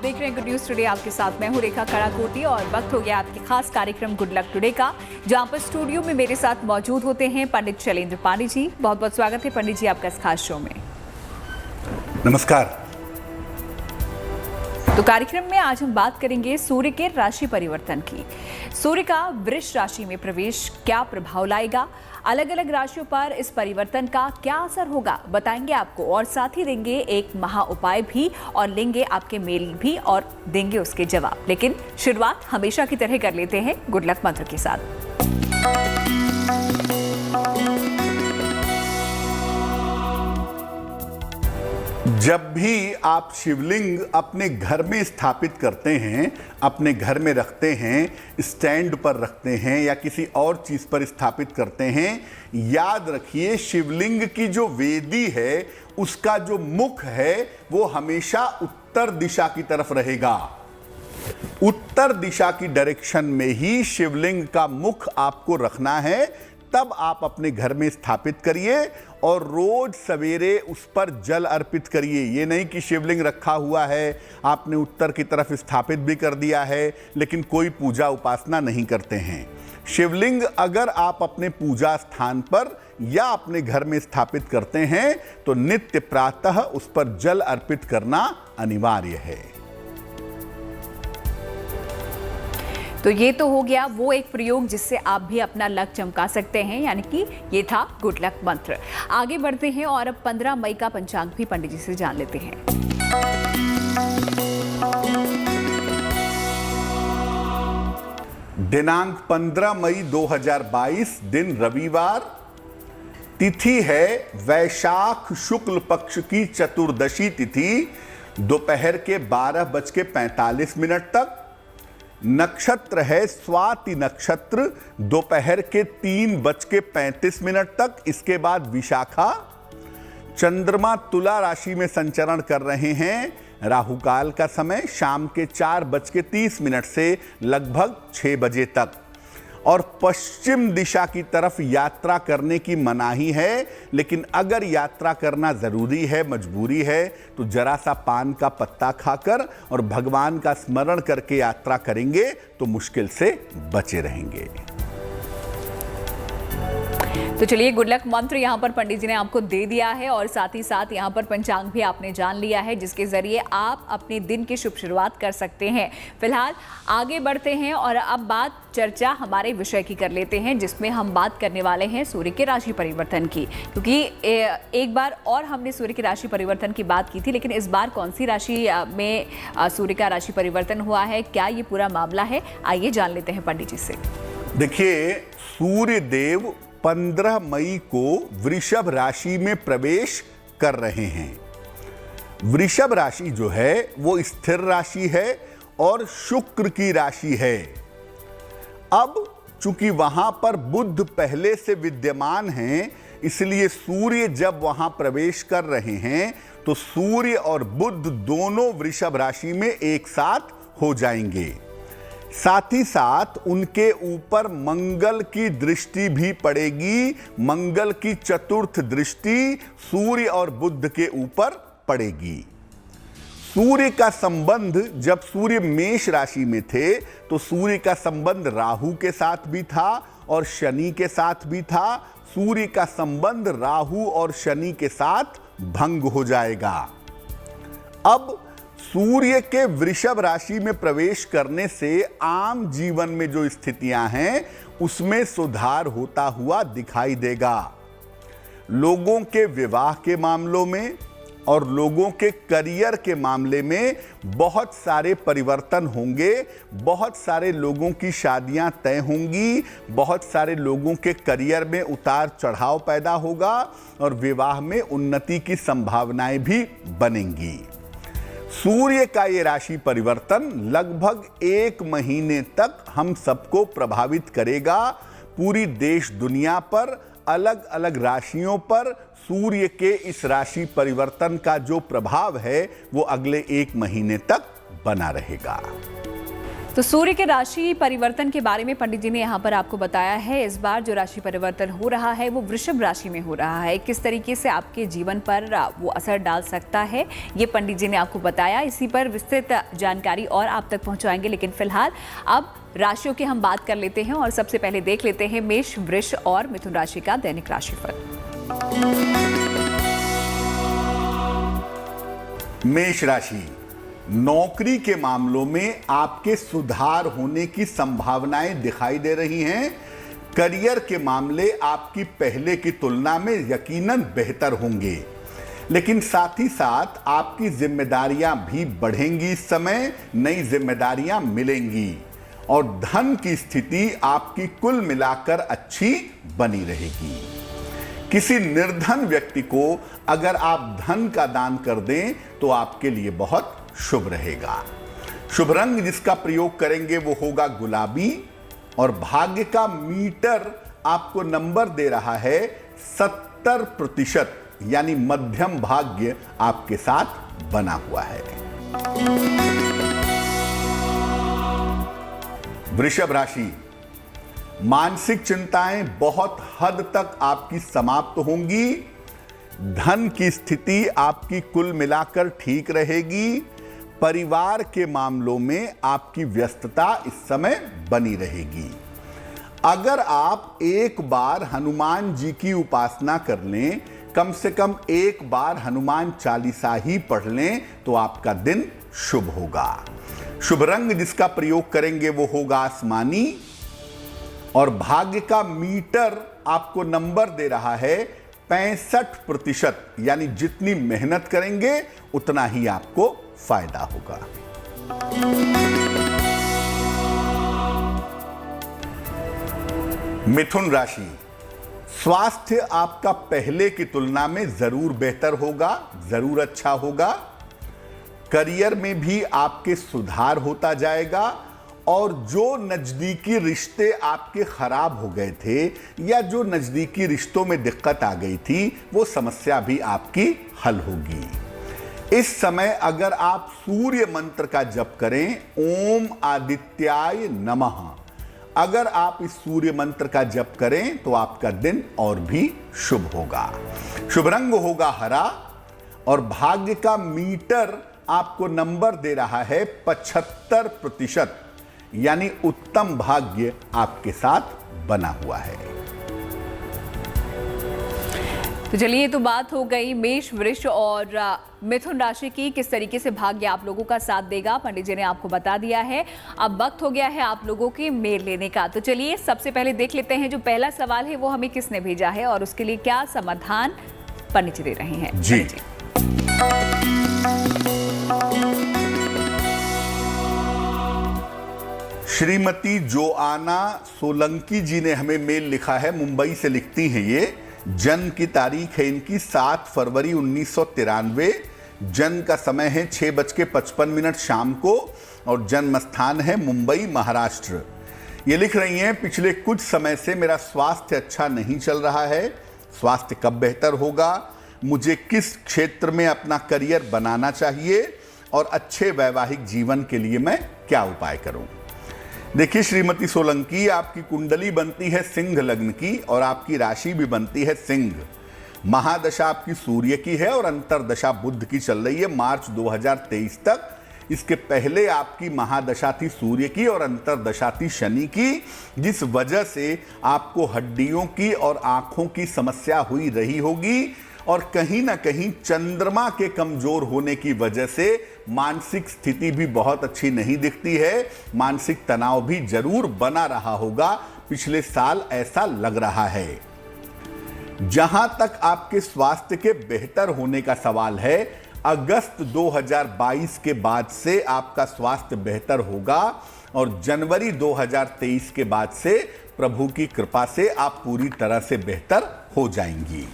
देख रहे हैं गुड न्यूज टुडे, आपके साथ मैं हूं रेखा कराकोटी और वक्त हो गया आपके खास कार्यक्रम गुड लक टुडे का, जहां पर स्टूडियो में मेरे साथ मौजूद होते हैं पंडित शैलेंद्र पांडे जी। बहुत बहुत स्वागत है पंडित जी आपका इस खास शो में। नमस्कार। तो कार्यक्रम में आज हम बात करेंगे सूर्य के राशि परिवर्तन की। सूर्य का वृष राशि में प्रवेश क्या प्रभाव लाएगा, अलग अलग राशियों पर इस परिवर्तन का क्या असर होगा, बताएंगे आपको और साथ ही देंगे एक महा उपाय भी और लेंगे आपके मेल भी और देंगे उसके जवाब। लेकिन शुरुआत हमेशा की तरह कर लेते हैं गुड लक मंत्र के साथ। जब भी आप शिवलिंग अपने घर में स्थापित करते हैं, अपने घर में रखते हैं, स्टैंड पर रखते हैं या किसी और चीज पर स्थापित करते हैं, याद रखिए शिवलिंग की जो वेदी है उसका जो मुख है वो हमेशा उत्तर दिशा की तरफ रहेगा। उत्तर दिशा की डायरेक्शन में ही शिवलिंग का मुख आपको रखना है। तब आप अपने घर में स्थापित करिए और रोज सवेरे उस पर जल अर्पित करिए। ये नहीं कि शिवलिंग रखा हुआ है, आपने उत्तर की तरफ स्थापित भी कर दिया है लेकिन कोई पूजा उपासना नहीं करते हैं। शिवलिंग अगर आप अपने पूजा स्थान पर या अपने घर में स्थापित करते हैं तो नित्य प्रातः उस पर जल अर्पित करना अनिवार्य है। तो ये तो हो गया वो एक प्रयोग जिससे आप भी अपना लक चमका सकते हैं, यानी कि ये था गुड लक मंत्र। आगे बढ़ते हैं और अब 15 मई का पंचांग भी पंडित जी से जान लेते हैं। दिनांक 15 मई 2022, दिन रविवार, तिथि है वैशाख शुक्ल पक्ष की चतुर्दशी तिथि, दोपहर के 12:45 तक। नक्षत्र है स्वाति नक्षत्र, दोपहर के 3:35 तक। इसके बाद विशाखा। चंद्रमा तुला राशि में संचरण कर रहे हैं। राहु काल का समय शाम के 4:30 से लगभग 6 बजे तक। और पश्चिम दिशा की तरफ यात्रा करने की मनाही है, लेकिन अगर यात्रा करना जरूरी है, मजबूरी है, तो जरा सा पान का पत्ता खाकर और भगवान का स्मरण करके यात्रा करेंगे तो मुश्किल से बचे रहेंगे। तो चलिए गुड लक मंत्र यहाँ पर पंडित जी ने आपको दे दिया है और साथ ही साथ यहाँ पर पंचांग भी आपने जान लिया है, जिसके जरिए आप अपने दिन की शुभ शुरुआत कर सकते हैं। फिलहाल आगे बढ़ते हैं और अब बात चर्चा हमारे विषय की कर लेते हैं, जिसमें हम बात करने वाले हैं सूर्य के राशि परिवर्तन की। क्योंकि एक बार और हमने सूर्य के राशि परिवर्तन की बात की थी, लेकिन इस बार कौन सी राशि में सूर्य का राशि परिवर्तन हुआ है, क्या ये पूरा मामला है, आइए जान लेते हैं पंडित जी से। देखिए, सूर्य देव 15 मई को वृषभ राशि में प्रवेश कर रहे हैं। वृषभ राशि जो है वो स्थिर राशि है और शुक्र की राशि है। अब चूंकि वहां पर बुध पहले से विद्यमान हैं, इसलिए सूर्य जब वहां प्रवेश कर रहे हैं तो सूर्य और बुध दोनों वृषभ राशि में एक साथ हो जाएंगे। साथ ही साथ उनके ऊपर मंगल की दृष्टि भी पड़ेगी। मंगल की चतुर्थ दृष्टि सूर्य और बुध के ऊपर पड़ेगी। सूर्य का संबंध, जब सूर्य मेष राशि में थे तो सूर्य का संबंध राहु के साथ भी था और शनि के साथ भी था। सूर्य का संबंध राहु और शनि के साथ भंग हो जाएगा। अब सूर्य के वृषभ राशि में प्रवेश करने से आम जीवन में जो स्थितियां हैं उसमें सुधार होता हुआ दिखाई देगा। लोगों के विवाह के मामलों में और लोगों के करियर के मामले में बहुत सारे परिवर्तन होंगे। बहुत सारे लोगों की शादियां तय होंगी। बहुत सारे लोगों के करियर में उतार चढ़ाव पैदा होगा और विवाह में उन्नति की संभावनाएं भी बनेंगी। सूर्य का ये राशि परिवर्तन लगभग 1 महीने तक हम सबको प्रभावित करेगा। पूरी देश दुनिया पर अलग अलग राशियों पर सूर्य के इस राशि परिवर्तन का जो प्रभाव है वो अगले 1 महीने तक बना रहेगा। तो सूर्य के राशि परिवर्तन के बारे में पंडित जी ने यहाँ पर आपको बताया है। इस बार जो राशि परिवर्तन हो रहा है वो वृषभ राशि में हो रहा है। किस तरीके से आपके जीवन पर वो असर डाल सकता है ये पंडित जी ने आपको बताया। इसी पर विस्तृत जानकारी और आप तक पहुंचाएंगे, लेकिन फिलहाल अब राशियों की हम बात कर लेते हैं और सबसे पहले देख लेते हैं मेष, वृष और मिथुन राशि का दैनिक राशिफल। मेष राशि, नौकरी के मामलों में आपके सुधार होने की संभावनाएं दिखाई दे रही हैं। करियर के मामले आपकी पहले की तुलना में यकीनन बेहतर होंगे, लेकिन साथ ही साथ आपकी जिम्मेदारियां भी बढ़ेंगी। इस समय नई जिम्मेदारियां मिलेंगी और धन की स्थिति आपकी कुल मिलाकर अच्छी बनी रहेगी। किसी निर्धन व्यक्ति को अगर आप धन का दान कर दें तो आपके लिए बहुत शुभ रहेगा। शुभ रंग जिसका प्रयोग करेंगे वो होगा गुलाबी और भाग्य का मीटर आपको नंबर दे रहा है 70%, यानी मध्यम भाग्य आपके साथ बना हुआ है। वृषभ राशि, मानसिक चिंताएं बहुत हद तक आपकी समाप्त होंगी। धन की स्थिति आपकी कुल मिलाकर ठीक रहेगी। परिवार के मामलों में आपकी व्यस्तता इस समय बनी रहेगी। अगर आप एक बार हनुमान जी की उपासना कर लें, कम से कम एक बार हनुमान चालीसा ही पढ़ लें तो आपका दिन शुभ होगा। शुभ रंग जिसका प्रयोग करेंगे वो होगा आसमानी और भाग्य का मीटर आपको नंबर दे रहा है 65%, यानी जितनी मेहनत करेंगे उतना ही आपको फायदा होगा। मिथुन राशि, स्वास्थ्य आपका पहले की तुलना में जरूर बेहतर होगा, जरूर अच्छा होगा। करियर में भी आपके सुधार होता जाएगा और जो नजदीकी रिश्ते आपके खराब हो गए थे या जो नजदीकी रिश्तों में दिक्कत आ गई थी वो समस्या भी आपकी हल होगी। इस समय अगर आप सूर्य मंत्र का जप करें, ओम आदित्याय नमः, अगर आप इस सूर्य मंत्र का जप करें तो आपका दिन और भी शुभ होगा। शुभ रंग होगा हरा और भाग्य का मीटर आपको नंबर दे रहा है 75%, यानी उत्तम भाग्य आपके साथ बना हुआ है। तो चलिए, तो बात हो गई मेष, वृष और मिथुन राशि की। किस तरीके से भाग्य आप लोगों का साथ देगा पंडित जी ने आपको बता दिया है। अब वक्त हो गया है आप लोगों की मेल लेने का। तो चलिए सबसे पहले देख लेते हैं जो पहला सवाल है वो हमें किसने भेजा है और उसके लिए क्या समाधान पंडित जी दे रहे हैं। जी, श्रीमती जोआना सोलंकी जी ने हमें मेल लिखा है, मुंबई से लिखती हैं ये। जन्म की तारीख है इनकी 7 फरवरी 1993। जन्म का समय है 6:55 शाम को और जन्म स्थान है मुंबई, महाराष्ट्र। ये लिख रही हैं, पिछले कुछ समय से मेरा स्वास्थ्य अच्छा नहीं चल रहा है। स्वास्थ्य कब बेहतर होगा? मुझे किस क्षेत्र में अपना करियर बनाना चाहिए और अच्छे वैवाहिक जीवन के लिए मैं क्या उपाय करूं? देखिए श्रीमती सोलंकी, आपकी कुंडली बनती है सिंह लग्न की और आपकी राशि भी बनती है सिंह। महादशा आपकी सूर्य की है और अंतरदशा बुध की चल रही है मार्च 2023 तक। इसके पहले आपकी महादशा थी सूर्य की और अंतरदशा थी शनि की, जिस वजह से आपको हड्डियों की और आंखों की समस्या हुई रही होगी और कहीं ना कहीं चंद्रमा के कमजोर होने की वजह से मानसिक स्थिति भी बहुत अच्छी नहीं दिखती है। मानसिक तनाव भी जरूर बना रहा होगा, पिछले साल ऐसा लग रहा है। जहां तक आपके स्वास्थ्य के बेहतर होने का सवाल है, अगस्त 2022 के बाद से आपका स्वास्थ्य बेहतर होगा और जनवरी 2023 के बाद से प्रभु की कृपा से आप पूरी तरह से बेहतर हो जाएंगी।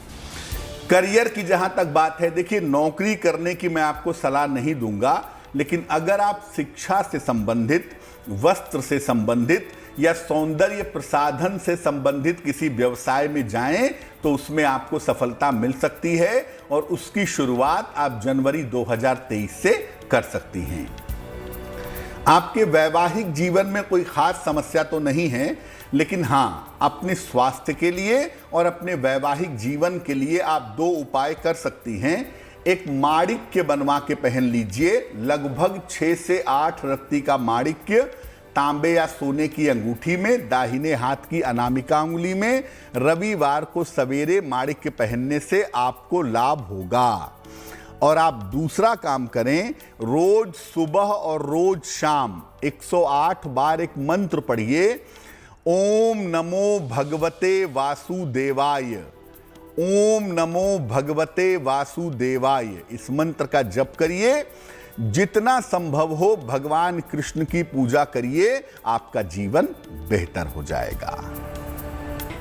करियर की जहां तक बात है, देखिए नौकरी करने की मैं आपको सलाह नहीं दूंगा, लेकिन अगर आप शिक्षा से संबंधित, वस्त्र से संबंधित या सौंदर्य प्रसाधन से संबंधित किसी व्यवसाय में जाएं तो उसमें आपको सफलता मिल सकती है और उसकी शुरुआत आप जनवरी 2023 से कर सकती हैं। आपके वैवाहिक जीवन में कोई खास समस्या तो नहीं है, लेकिन हाँ, अपने स्वास्थ्य के लिए और अपने वैवाहिक जीवन के लिए आप दो उपाय कर सकती हैं। एक माणिक्य बनवा के पहन लीजिए, लगभग 6 से 8 रत्ती का माणिक्य तांबे या सोने की अंगूठी में, दाहिने हाथ की अनामिका अंगुली में। रविवार को सवेरे माणिक्य पहनने से आपको लाभ होगा। और आप दूसरा काम करें, रोज सुबह और रोज शाम 108 बार एक मंत्र पढ़िए, ओम नमो भगवते वासुदेवाय, ओम नमो भगवते वासुदेवाय। इस मंत्र का जप करिए, जितना संभव हो भगवान कृष्ण की पूजा करिए, आपका जीवन बेहतर हो जाएगा।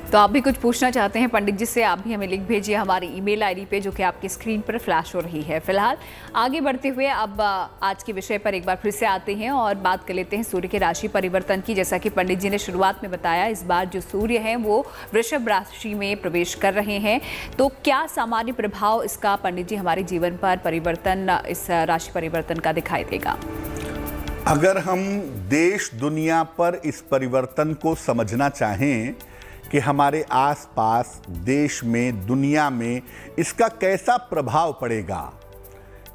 तो आप भी कुछ पूछना चाहते हैं पंडित जी से, आप भी हमें लिख भेजिए हमारी ईमेल आईडी पे जो कि आपकी स्क्रीन पर फ्लैश हो रही है। फिलहाल आगे बढ़ते हुए अब आज के विषय पर एक बार फिर से आते हैं और बात कर लेते हैं सूर्य के राशि परिवर्तन की। जैसा कि पंडित जी ने शुरुआत में बताया, इस बार जो सूर्य हैं वो वृषभ राशि में प्रवेश कर रहे हैं। तो क्या सामान्य प्रभाव इसका पंडित जी हमारे जीवन पर परिवर्तन, इस राशि परिवर्तन का दिखाई देगा? अगर हम देश दुनिया पर इस परिवर्तन को समझना चाहें कि हमारे आसपास, देश में, दुनिया में इसका कैसा प्रभाव पड़ेगा,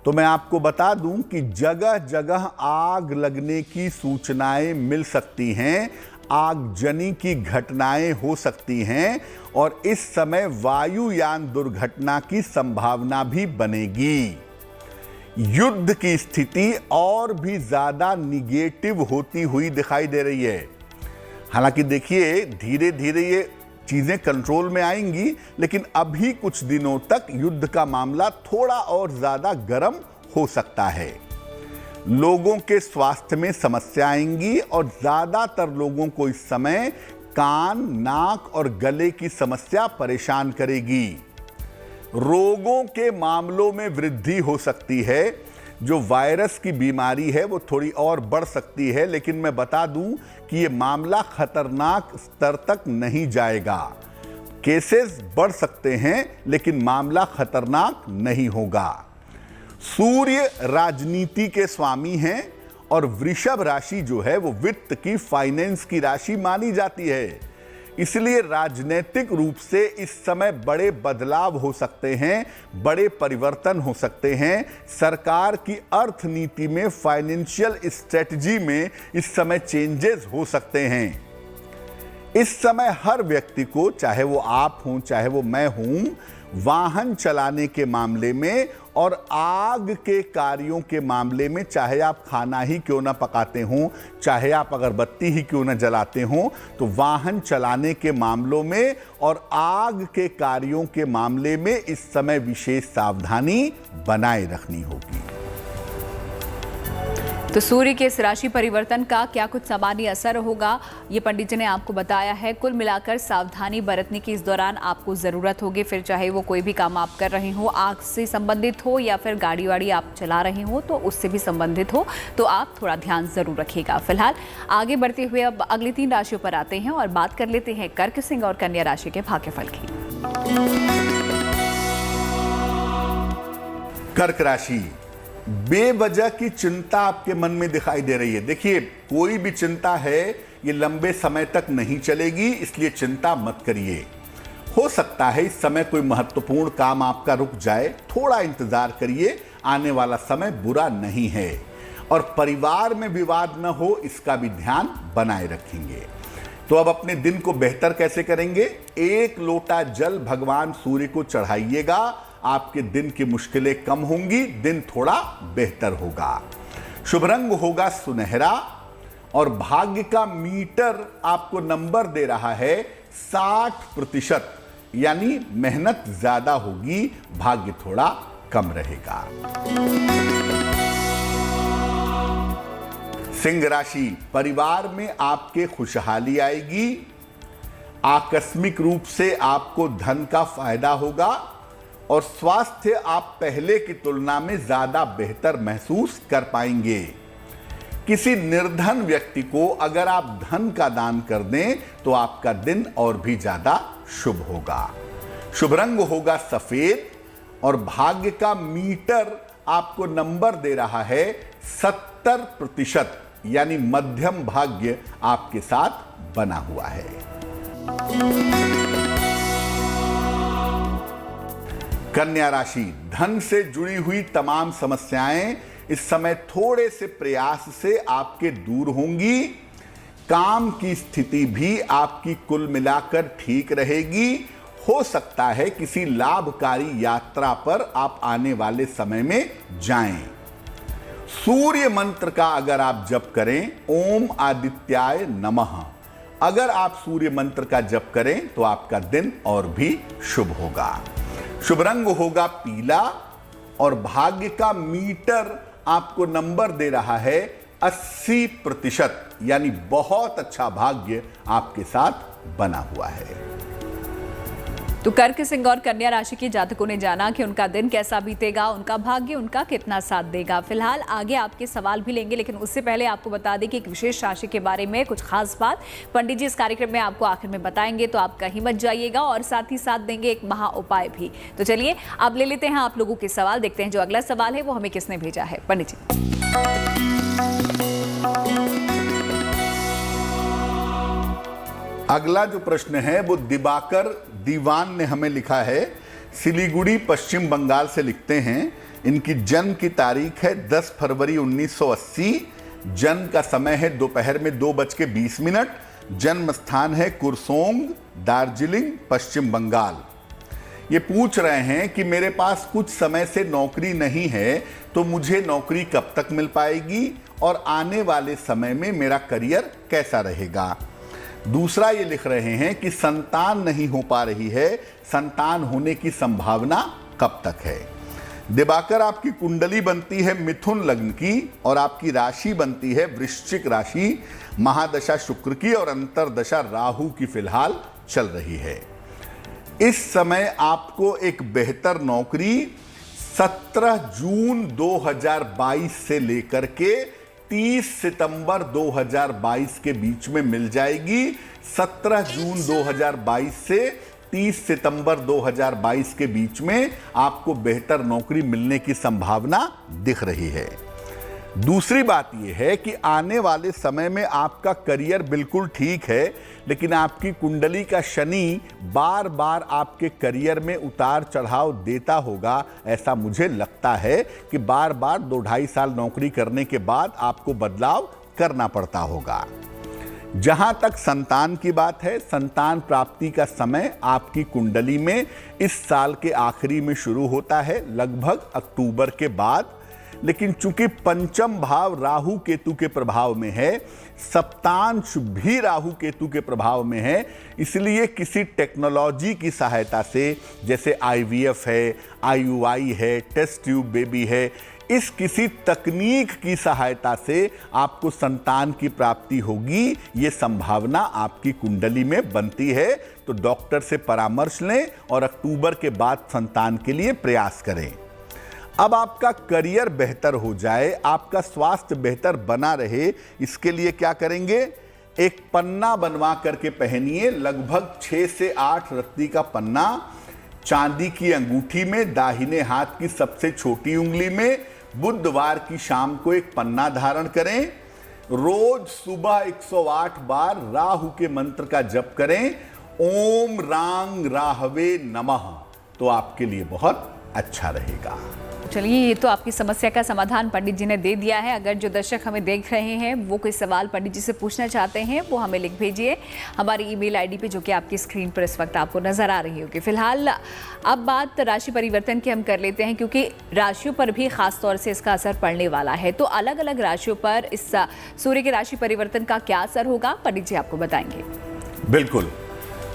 तो मैं आपको बता दूं कि जगह जगह आग लगने की सूचनाएं मिल सकती हैं, आगजनी की घटनाएं हो सकती हैं और इस समय वायुयान दुर्घटना की संभावना भी बनेगी। युद्ध की स्थिति और भी ज्यादा निगेटिव होती हुई दिखाई दे रही है। हालांकि देखिए, धीरे धीरे ये चीजें कंट्रोल में आएंगी, लेकिन अभी कुछ दिनों तक युद्ध का मामला थोड़ा और ज्यादा गर्म हो सकता है। लोगों के स्वास्थ्य में समस्या आएंगी और ज्यादातर लोगों को इस समय कान, नाक और गले की समस्या परेशान करेगी। रोगों के मामलों में वृद्धि हो सकती है। जो वायरस की बीमारी है वो थोड़ी और बढ़ सकती है, लेकिन मैं बता दूं कि ये मामला खतरनाक स्तर तक नहीं जाएगा। केसेस बढ़ सकते हैं, लेकिन मामला खतरनाक नहीं होगा। सूर्य राजनीति के स्वामी हैं और वृषभ राशि जो है वो वित्त की, फाइनेंस की राशि मानी जाती है। इसलिए राजनीतिक रूप से इस समय बड़े बदलाव हो सकते हैं, बड़े परिवर्तन हो सकते हैं। सरकार की अर्थनीति में, फाइनेंशियल स्ट्रेटजी में इस समय चेंजेस हो सकते हैं। इस समय हर व्यक्ति को, चाहे वो आप हों, चाहे वो मैं हूं, वाहन चलाने के मामले में और आग के कार्यों के मामले में, चाहे आप खाना ही क्यों ना पकाते हों, चाहे आप अगरबत्ती ही क्यों ना जलाते हों, तो वाहन चलाने के मामलों में और आग के कार्यों के मामले में इस समय विशेष सावधानी बनाए रखनी होगी। तो सूर्य के इस राशि परिवर्तन का क्या कुछ सामान्य असर होगा, ये पंडित जी ने आपको बताया है। कुल मिलाकर सावधानी बरतने की इस दौरान आपको ज़रूरत होगी, फिर चाहे वो कोई भी काम आप कर रहे हो, आग से संबंधित हो या फिर गाड़ी वाड़ी आप चला रहे हो तो उससे भी संबंधित हो, तो आप थोड़ा ध्यान ज़रूर रखिएगा। फिलहाल आगे बढ़ते हुए अब अगली 3 राशियों पर आते हैं और बात कर लेते हैं कर्क, सिंह और कन्या राशि के भाग्यफल की। कर्क राशि, बेवजह की चिंता आपके मन में दिखाई दे रही है। देखिए, कोई भी चिंता है ये लंबे समय तक नहीं चलेगी, इसलिए चिंता मत करिए। हो सकता है इस समय कोई महत्वपूर्ण काम आपका रुक जाए, थोड़ा इंतजार करिए, आने वाला समय बुरा नहीं है। और परिवार में विवाद न हो, इसका भी ध्यान बनाए रखेंगे। तो अब अपने दिन को बेहतर कैसे करेंगे? 1 लोटा जल भगवान सूर्य को चढ़ाइएगा, आपके दिन की मुश्किलें कम होंगी, दिन थोड़ा बेहतर होगा। शुभ रंग होगा सुनहरा और भाग्य का मीटर आपको नंबर दे रहा है 60%, यानी मेहनत ज्यादा होगी, भाग्य थोड़ा कम रहेगा। सिंह राशि, परिवार में आपके खुशहाली आएगी। आकस्मिक रूप से आपको धन का फायदा होगा और स्वास्थ्य आप पहले की तुलना में ज्यादा बेहतर महसूस कर पाएंगे। किसी निर्धन व्यक्ति को अगर आप धन का दान कर दें तो आपका दिन और भी ज्यादा शुभ होगा। शुभ रंग होगा सफेद और भाग्य का मीटर आपको नंबर दे रहा है 70%, यानी मध्यम भाग्य आपके साथ बना हुआ है। कन्या राशि, धन से जुड़ी हुई तमाम समस्याएं इस समय थोड़े से प्रयास से आपके दूर होंगी। काम की स्थिति भी आपकी कुल मिलाकर ठीक रहेगी। हो सकता है किसी लाभकारी यात्रा पर आप आने वाले समय में जाएं। सूर्य मंत्र का अगर आप जप करें, ओम आदित्याय नमः, अगर आप सूर्य मंत्र का जप करें तो आपका दिन और भी शुभ होगा। शुभ रंग होगा पीला और भाग्य का मीटर आपको नंबर दे रहा है 80%, यानी बहुत अच्छा भाग्य आपके साथ बना हुआ है। तो कर्क, सिंह और कन्या राशि के जातकों ने जाना कि उनका दिन कैसा बीतेगा, उनका भाग्य उनका कितना साथ देगा। फिलहाल आगे आपके सवाल भी लेंगे, लेकिन उससे पहले आपको बता दें कि एक विशेष राशि के बारे में कुछ खास बात पंडित जी इस कार्यक्रम में आपको आखिर में बताएंगे, तो आप कहीं मत जाइएगा और साथ ही साथ देंगे एक महा उपाय भी। तो चलिए अब ले लेते हैं आप लोगों के सवाल। देखते हैं जो अगला सवाल है वो हमें किसने भेजा है। पंडित जी, अगला जो प्रश्न है वो दिवाकर दीवान ने हमें लिखा है। सिलीगुड़ी पश्चिम बंगाल से लिखते हैं। इनकी जन्म की तारीख है 10 फरवरी 1980। जन्म का समय है दोपहर में 2:20। जन्म स्थान है कुरसोंग, दार्जिलिंग, पश्चिम बंगाल। ये पूछ रहे हैं कि मेरे पास कुछ समय से नौकरी नहीं है, तो मुझे नौकरी कब तक मिल पाएगी और आने वाले समय में मेरा करियर कैसा रहेगा। दूसरा ये लिख रहे हैं कि संतान नहीं हो पा रही है, संतान होने की संभावना कब तक है। दिवाकर, आपकी कुंडली बनती है मिथुन लग्न की और आपकी राशि बनती है वृश्चिक राशि। महादशा शुक्र की और अंतरदशा राहु की फिलहाल चल रही है। इस समय आपको एक बेहतर नौकरी 17 जून 2022 से लेकर के 30 सितंबर 2022 के बीच में मिल जाएगी। 17 जून 2022 से 30 सितंबर 2022 के बीच में आपको बेहतर नौकरी मिलने की संभावना दिख रही है। दूसरी बात यह है कि आने वाले समय में आपका करियर बिल्कुल ठीक है, लेकिन आपकी कुंडली का शनि बार बार आपके करियर में उतार चढ़ाव देता होगा। ऐसा मुझे लगता है कि बार बार 2-2.5 साल नौकरी करने के बाद आपको बदलाव करना पड़ता होगा। जहां तक संतान की बात है, संतान प्राप्ति का समय आपकी कुंडली में इस साल के आखिरी में शुरू होता है, लगभग अक्टूबर के बाद। लेकिन चूंकि पंचम भाव राहु केतु के प्रभाव में है, सप्तांश भी राहु केतु के प्रभाव में है, इसलिए किसी टेक्नोलॉजी की सहायता से, जैसे IVF है, IUI है, टेस्ट ट्यूब बेबी है, इस किसी तकनीक की सहायता से आपको संतान की प्राप्ति होगी। ये संभावना आपकी कुंडली में बनती है। तो डॉक्टर से परामर्श लें और अक्टूबर के बाद संतान के लिए प्रयास करें। अब आपका करियर बेहतर हो जाए, आपका स्वास्थ्य बेहतर बना रहे, इसके लिए क्या करेंगे? एक पन्ना बनवा करके पहनिए, लगभग 6 से 8 रत्ती का पन्ना, चांदी की अंगूठी में, दाहिने हाथ की सबसे छोटी उंगली में। बुधवार की शाम को एक पन्ना धारण करें। रोज सुबह 108 बार राहु के मंत्र का जप करें, ओम रांग राहवे नमः, तो आपके लिए बहुत अच्छा रहेगा। चलिए, ये तो आपकी समस्या का समाधान पंडित जी ने दे दिया है। अगर जो दर्शक हमें देख रहे हैं वो कोई सवाल पंडित जी से पूछना चाहते हैं, वो हमें लिख भेजिए हमारी ईमेल आईडी पे, जो कि आपकी स्क्रीन पर इस वक्त आपको नजर आ रही होगी। फिलहाल अब बात राशि परिवर्तन की हम कर लेते हैं, क्योंकि राशियों पर भी खास तौर से इसका असर पड़ने वाला है। तो अलग अलग राशियों पर इस सूर्य के राशि परिवर्तन का क्या असर होगा, पंडित जी आपको बताएंगे। बिल्कुल,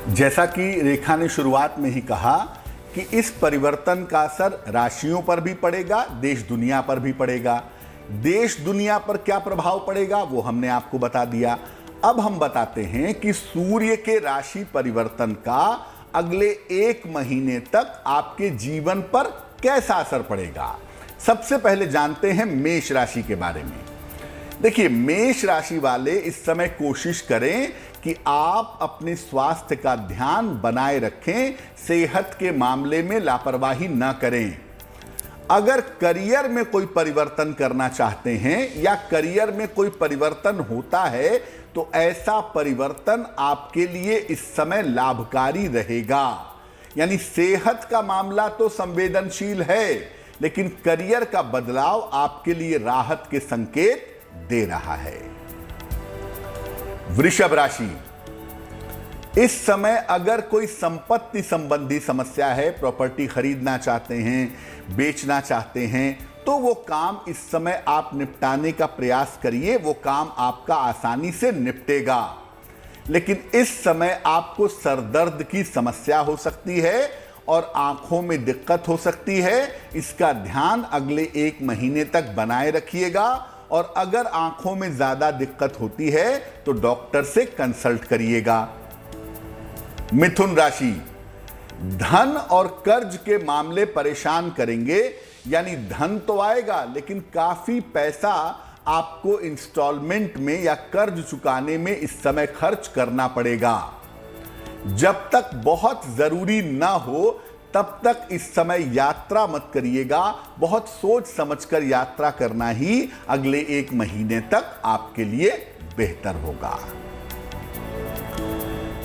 जैसा कि रेखा ने शुरुआत में ही कहा कि इस परिवर्तन का असर राशियों पर भी पड़ेगा, देश दुनिया पर भी पड़ेगा। देश दुनिया पर क्या प्रभाव पड़ेगा वो हमने आपको बता दिया। अब हम बताते हैं कि सूर्य के राशि परिवर्तन का अगले 1 महीने तक आपके जीवन पर कैसा असर पड़ेगा। सबसे पहले जानते हैं मेष राशि के बारे में। देखिए, मेष राशि वाले इस समय कोशिश करें कि आप अपने स्वास्थ्य का ध्यान बनाए रखें, सेहत के मामले में लापरवाही न करें। अगर करियर में कोई परिवर्तन करना चाहते हैं या करियर में कोई परिवर्तन होता है तो ऐसा परिवर्तन आपके लिए इस समय लाभकारी रहेगा। यानी सेहत का मामला तो संवेदनशील है, लेकिन करियर का बदलाव आपके लिए राहत के संकेत दे रहा है। वृषभ राशि, इस समय अगर कोई संपत्ति संबंधी समस्या है, प्रॉपर्टी खरीदना चाहते हैं, बेचना चाहते हैं, तो वो काम इस समय आप निपटाने का प्रयास करिए, वो काम आपका आसानी से निपटेगा। लेकिन इस समय आपको सरदर्द की समस्या हो सकती है और आंखों में दिक्कत हो सकती है। इसका ध्यान अगले 1 महीने तक बनाए रखिएगा और अगर आंखों में ज्यादा दिक्कत होती है तो डॉक्टर से कंसल्ट करिएगा। मिथुन राशि, धन और कर्ज के मामले परेशान करेंगे। यानी धन तो आएगा लेकिन काफी पैसा आपको इंस्टॉलमेंट में या कर्ज चुकाने में इस समय खर्च करना पड़ेगा। जब तक बहुत जरूरी ना हो तब तक इस समय यात्रा मत करिएगा। बहुत सोच समझकर यात्रा करना ही अगले 1 महीने तक आपके लिए बेहतर होगा।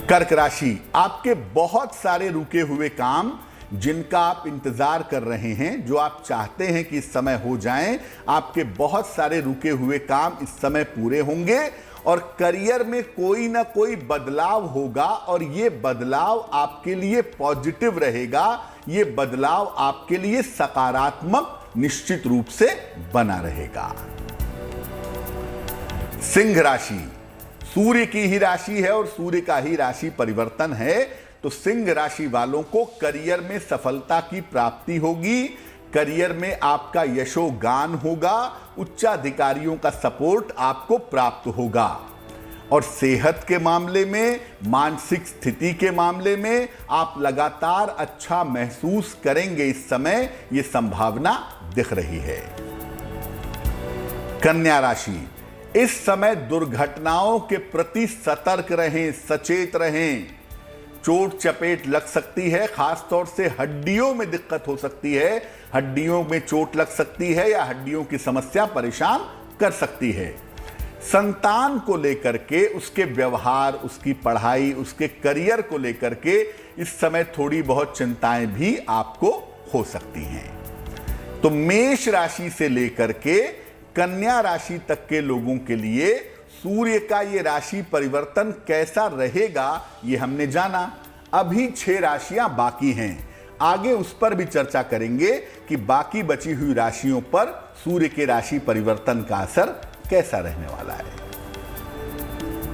कर्क राशि, आपके बहुत सारे रुके हुए काम जिनका आप इंतजार कर रहे हैं, जो आप चाहते हैं कि इस समय हो जाएं, आपके बहुत सारे रुके हुए काम इस समय पूरे होंगे और करियर में कोई ना कोई बदलाव होगा और ये बदलाव आपके लिए पॉजिटिव रहेगा। ये बदलाव आपके लिए सकारात्मक निश्चित रूप से बना रहेगा। सिंह राशि, सूर्य की ही राशि है और सूर्य का ही राशि परिवर्तन है, तो सिंह राशि वालों को करियर में सफलता की प्राप्ति होगी। करियर में आपका यशोगान होगा, उच्चाधिकारियों का सपोर्ट आपको प्राप्त होगा और सेहत के मामले में, मानसिक स्थिति के मामले में आप लगातार अच्छा महसूस करेंगे। इस समय यह संभावना दिख रही है। कन्या राशि, इस समय दुर्घटनाओं के प्रति सतर्क रहें, सचेत रहें। चोट चपेट लग सकती है, खासतौर से हड्डियों में दिक्कत हो सकती है, हड्डियों में चोट लग सकती है या हड्डियों की समस्या परेशान कर सकती है। संतान को लेकर के, उसके व्यवहार, उसकी पढ़ाई, उसके करियर को लेकर के इस समय थोड़ी बहुत चिंताएं भी आपको हो सकती हैं। तो मेष राशि से लेकर के कन्या राशि तक के लोगों के लिए सूर्य का ये राशि परिवर्तन कैसा रहेगा ये हमने जाना। अभी 6 राशियां बाकी हैं, आगे उस पर भी चर्चा करेंगे कि बाकी बची हुई राशियों पर सूर्य के राशि परिवर्तन का असर कैसा रहने वाला है।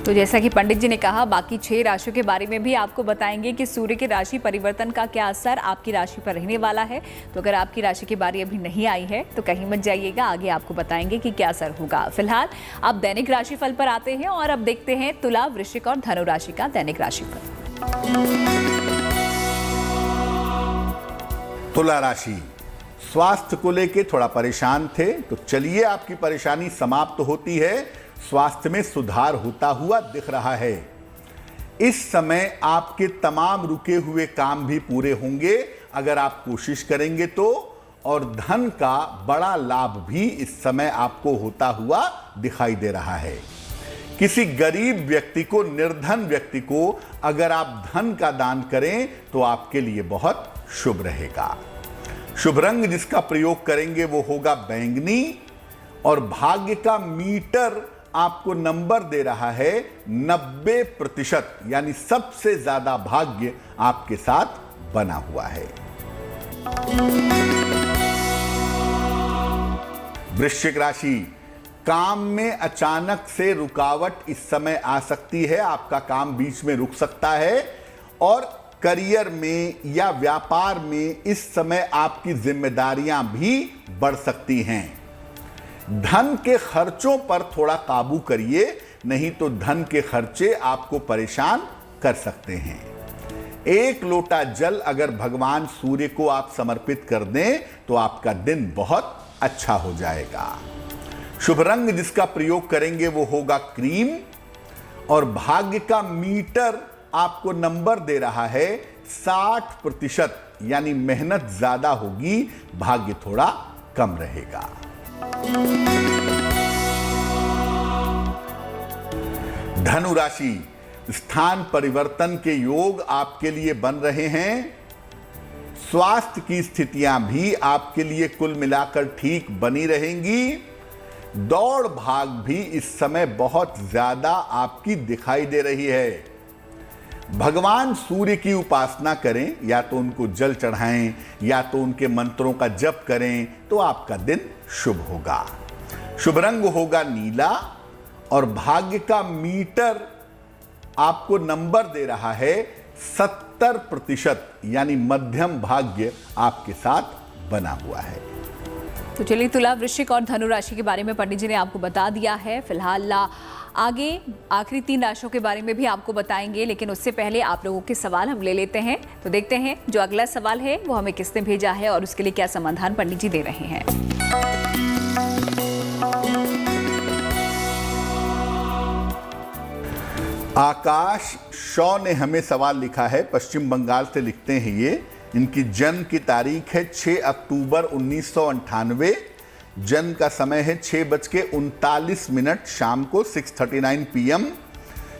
तो जैसा कि पंडित जी ने कहा, बाकी 6 राशियों के बारे में भी आपको बताएंगे कि सूर्य के राशि परिवर्तन का क्या असर आपकी राशि पर रहने वाला है। तो अगर आपकी राशि की बारी अभी नहीं आई है तो कहीं मत जाइएगा, आगे आपको बताएंगे कि क्या असर होगा। फिलहाल अब दैनिक राशिफल पर आते हैं और अब देखते हैं तुला, वृश्चिक और धनु राशि का दैनिक राशिफल। तुला राशि, स्वास्थ्य को लेकर थोड़ा परेशान थे, तो चलिए आपकी परेशानी समाप्त होती है। स्वास्थ्य में सुधार होता हुआ दिख रहा है। इस समय आपके तमाम रुके हुए काम भी पूरे होंगे अगर आप कोशिश करेंगे तो, और धन का बड़ा लाभ भी इस समय आपको होता हुआ दिखाई दे रहा है। किसी गरीब व्यक्ति को, निर्धन व्यक्ति को अगर आप धन का दान करें तो आपके लिए बहुत शुभ रहेगा। शुभ रंग जिसका प्रयोग करेंगे वो होगा बैंगनी और भाग्य का मीटर आपको नंबर दे रहा है 90%, यानी सबसे ज्यादा भाग्य आपके साथ बना हुआ है। वृश्चिक राशि, काम में अचानक से रुकावट इस समय आ सकती है, आपका काम बीच में रुक सकता है और करियर में या व्यापार में इस समय आपकी जिम्मेदारियां भी बढ़ सकती हैं। धन के खर्चों पर थोड़ा काबू करिए, नहीं तो धन के खर्चे आपको परेशान कर सकते हैं। 1 लोटा जल अगर भगवान सूर्य को आप समर्पित कर दें तो आपका दिन बहुत अच्छा हो जाएगा। शुभ रंग जिसका प्रयोग करेंगे वो होगा क्रीम और भाग्य का मीटर आपको नंबर दे रहा है 60% यानी मेहनत ज्यादा होगी, भाग्य थोड़ा कम रहेगा। धनु राशि, स्थान परिवर्तन के योग आपके लिए बन रहे हैं। स्वास्थ्य की स्थितियां भी आपके लिए कुल मिलाकर ठीक बनी रहेंगी। दौड़ भाग भी इस समय बहुत ज्यादा आपकी दिखाई दे रही है। भगवान सूर्य की उपासना करें, या तो उनको जल चढ़ाएं या तो उनके मंत्रों का जप करें, तो आपका दिन शुभ होगा। शुभ रंग होगा नीला और भाग्य का मीटर आपको नंबर दे रहा है 70%, यानी मध्यम भाग्य आपके साथ बना हुआ है। तो चलिए, तुला, वृश्चिक और धनु राशि के बारे में पंडित जी ने आपको बता दिया है। फिलहाल आगे आखिरी 3 राशियों के बारे में भी आपको बताएंगे, लेकिन उससे पहले आप लोगों के सवाल हम ले लेते हैं। तो देखते हैं जो अगला सवाल है वो हमें किसने भेजा है और उसके लिए क्या समाधान पंडित जी दे रहे हैं। आकाश शॉ ने हमें सवाल लिखा है, पश्चिम बंगाल से लिखते हैं ये। इनकी जन्म की तारीख है 6 अक्टूबर 1998। जन्म का समय है 6:39 शाम को 6:39 PM।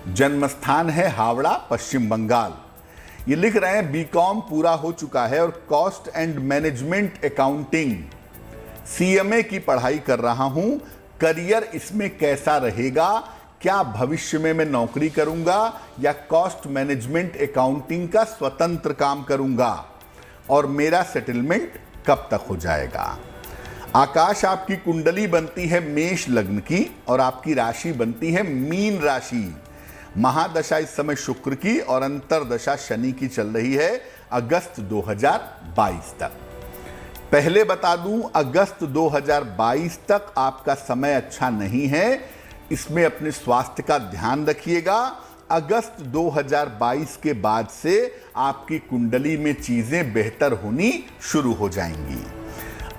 जन्म स्थान है हावड़ा, पश्चिम बंगाल। ये लिख रहे हैं बीकॉम पूरा हो चुका है और cost and management accounting CMA की पढ़ाई कर रहा हूं। करियर इसमें कैसा रहेगा? क्या भविष्य में मैं नौकरी करूंगा या कॉस्ट मैनेजमेंट अकाउंटिंग का स्वतंत्र काम करूंगा? और मेरा सेटलमेंट कब तक हो जाएगा? आकाश, आपकी कुंडली बनती है मेष लग्न की और आपकी राशि बनती है मीन राशि। महादशा इस समय शुक्र की और अंतरदशा शनि की चल रही है अगस्त 2022 तक। पहले बता दूं, अगस्त 2022 तक आपका समय अच्छा नहीं है। इसमें अपने स्वास्थ्य का ध्यान रखिएगा। अगस्त 2022 के बाद से आपकी कुंडली में चीजें बेहतर होनी शुरू हो जाएंगी।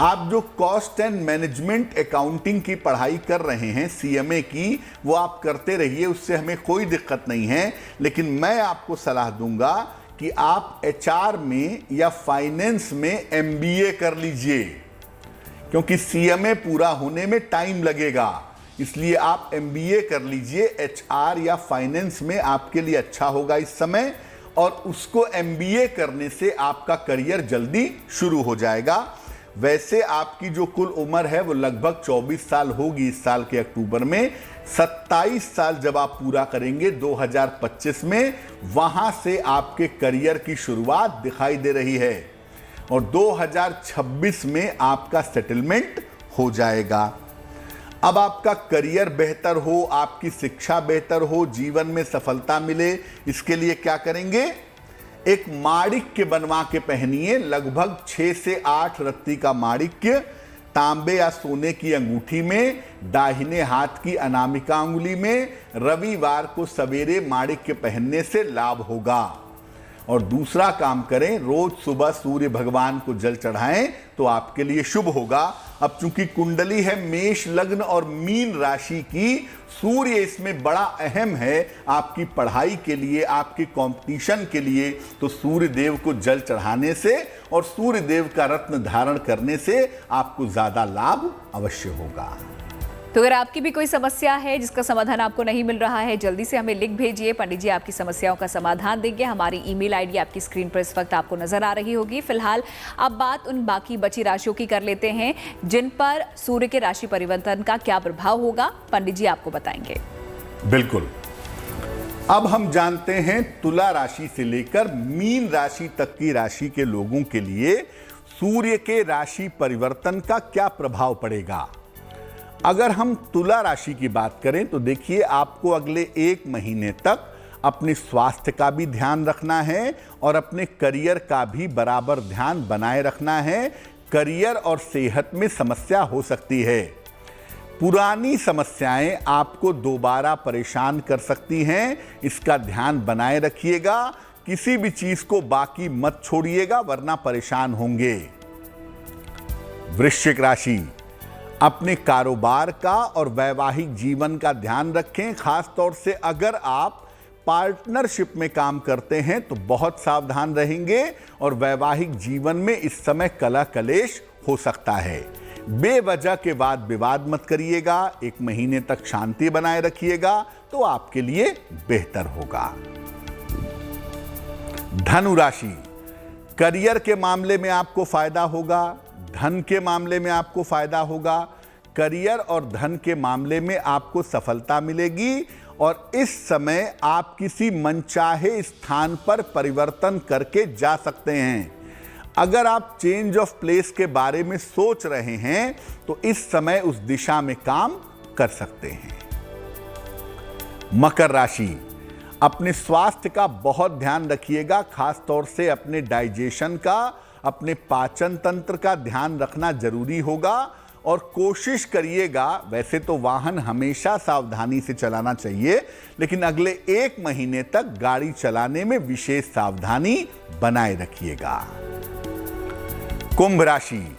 आप जो कॉस्ट एंड मैनेजमेंट अकाउंटिंग की पढ़ाई कर रहे हैं CMA की, वो आप करते रहिए, उससे हमें कोई दिक्कत नहीं है। लेकिन मैं आपको सलाह दूंगा कि आप HR में या फाइनेंस में MBA कर लीजिए, क्योंकि CMA पूरा होने में टाइम लगेगा। इसलिए आप MBA कर लीजिए। HR या फाइनेंस में आपके लिए अच्छा होगा इस समय, और उसको MBA करने से आपका करियर जल्दी शुरू हो जाएगा। वैसे आपकी जो कुल उम्र है वो लगभग 24 साल होगी इस साल के अक्टूबर में। 27 साल जब आप पूरा करेंगे 2025 में, वहां से आपके करियर की शुरुआत दिखाई दे रही है और 2026 में आपका सेटलमेंट हो जाएगा। अब आपका करियर बेहतर हो, आपकी शिक्षा बेहतर हो, जीवन में सफलता मिले, इसके लिए क्या करेंगे? एक माणिक्य बनवा के पहनिए। लगभग 6 से 8 रत्ती का माणिक्य तांबे या सोने की अंगूठी में, दाहिने हाथ की अनामिका अंगुली में। रविवार को सवेरे माणिक्य पहनने से लाभ होगा। और दूसरा काम करें, रोज सुबह सूर्य भगवान को जल चढ़ाएं तो आपके लिए शुभ होगा। अब चूंकि कुंडली है मेष लग्न और मीन राशि की, सूर्य इसमें बड़ा अहम है आपकी पढ़ाई के लिए, आपके कंपटीशन के लिए। तो सूर्य देव को जल चढ़ाने से और सूर्य देव का रत्न धारण करने से आपको ज्यादा लाभ अवश्य होगा। तो अगर आपकी भी कोई समस्या है जिसका समाधान आपको नहीं मिल रहा है, जल्दी से हमें लिख भेजिए। पंडित जी आपकी समस्याओं का समाधान देंगे। हमारी ईमेल आईडी आपकी स्क्रीन पर इस वक्त आपको नजर आ रही होगी। फिलहाल अब बात उन बाकी बची राशियों की कर लेते हैं जिन पर सूर्य के राशि परिवर्तन का क्या प्रभाव होगा, पंडित जी आपको बताएंगे। बिल्कुल। अब हम जानते हैं तुला राशि से लेकर मीन राशि तक की राशि के लोगों के लिए सूर्य के राशि परिवर्तन का क्या प्रभाव पड़ेगा। अगर हम तुला राशि की बात करें तो देखिए, आपको अगले 1 महीने तक अपने स्वास्थ्य का भी ध्यान रखना है और अपने करियर का भी बराबर ध्यान बनाए रखना है। करियर और सेहत में समस्या हो सकती है। पुरानी समस्याएं आपको दोबारा परेशान कर सकती हैं, इसका ध्यान बनाए रखिएगा। किसी भी चीज को बाकी मत छोड़िएगा वरना परेशान होंगे। वृश्चिक राशि, अपने कारोबार का और वैवाहिक जीवन का ध्यान रखें। खास तौर से अगर आप पार्टनरशिप में काम करते हैं तो बहुत सावधान रहेंगे और वैवाहिक जीवन में इस समय कलह कलेश हो सकता है। बेवजह के वाद विवाद मत करिएगा, 1 महीने तक शांति बनाए रखिएगा तो आपके लिए बेहतर होगा। धनु राशि, करियर के मामले में आपको फायदा होगा, धन के मामले में आपको फायदा होगा। करियर और धन के मामले में आपको सफलता मिलेगी और इस समय आप किसी मनचाहे स्थान पर परिवर्तन करके जा सकते हैं। अगर आप चेंज ऑफ प्लेस के बारे में सोच रहे हैं तो इस समय उस दिशा में काम कर सकते हैं। मकर राशि, अपने स्वास्थ्य का बहुत ध्यान रखिएगा, खास तौर से अपने डाइजेशन का, अपने पाचन तंत्र का ध्यान रखना जरूरी होगा और कोशिश करिएगा, वैसे तो वाहन हमेशा सावधानी से चलाना चाहिए, लेकिन अगले 1 महीने तक गाड़ी चलाने में विशेष सावधानी बनाए रखिएगा। कुंभ राशि,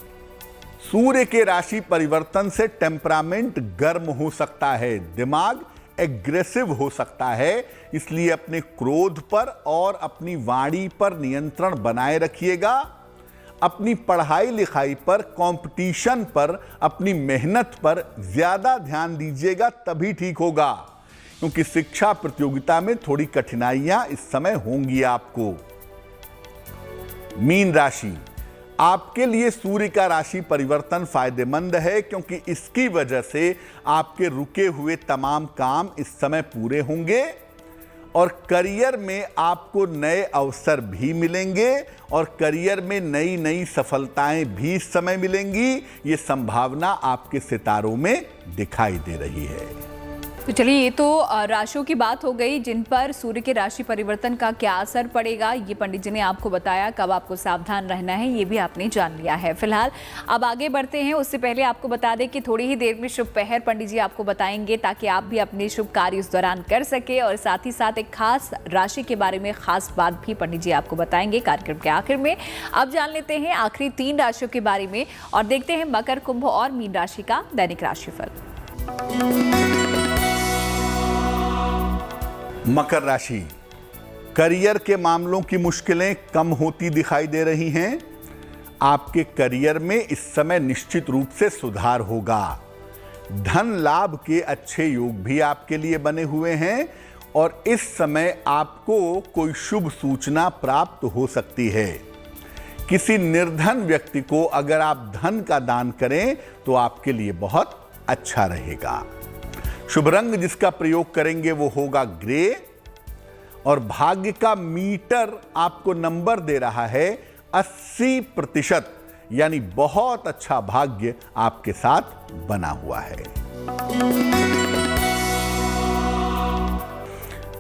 सूर्य के राशि परिवर्तन से टेम्परामेंट गर्म हो सकता है, दिमाग एग्रेसिव हो सकता है, इसलिए अपने क्रोध पर और अपनी वाणी पर नियंत्रण बनाए रखिएगा। अपनी पढ़ाई लिखाई पर, कंपटीशन पर, अपनी मेहनत पर ज्यादा ध्यान दीजिएगा, तभी ठीक होगा, क्योंकि शिक्षा प्रतियोगिता में थोड़ी कठिनाइयां इस समय होंगी आपको। मीन राशि, आपके लिए सूर्य का राशि परिवर्तन फायदेमंद है, क्योंकि इसकी वजह से आपके रुके हुए तमाम काम इस समय पूरे होंगे और करियर में आपको नए अवसर भी मिलेंगे और करियर में नई नई सफलताएं भी इस समय मिलेंगी। ये संभावना आपके सितारों में दिखाई दे रही है। तो चलिए, ये तो राशियों की बात हो गई जिन पर सूर्य के राशि परिवर्तन का क्या असर पड़ेगा, ये पंडित जी ने आपको बताया। कब आपको सावधान रहना है ये भी आपने जान लिया है। फिलहाल अब आगे बढ़ते हैं, उससे पहले आपको बता दें कि थोड़ी ही देर में शुभ पहर पंडित जी आपको बताएंगे, ताकि आप भी अपने शुभ कार्य इस दौरान कर सके और साथ ही साथ एक खास राशि के बारे में खास बात भी पंडित जी आपको बताएंगे कार्यक्रम के आखिर में। अब जान लेते हैं आखिरी 3 राशियों के बारे में और देखते हैं मकर, कुंभ और मीन राशि का दैनिक राशिफल। मकर राशि, करियर के मामलों की मुश्किलें कम होती दिखाई दे रही हैं। आपके करियर में इस समय निश्चित रूप से सुधार होगा। धन लाभ के अच्छे योग भी आपके लिए बने हुए हैं और इस समय आपको कोई शुभ सूचना प्राप्त हो सकती है। किसी निर्धन व्यक्ति को अगर आप धन का दान करें तो आपके लिए बहुत अच्छा रहेगा। शुभ रंग जिसका प्रयोग करेंगे वो होगा ग्रे और भाग्य का मीटर आपको नंबर दे रहा है 80%, यानी बहुत अच्छा भाग्य आपके साथ बना हुआ है।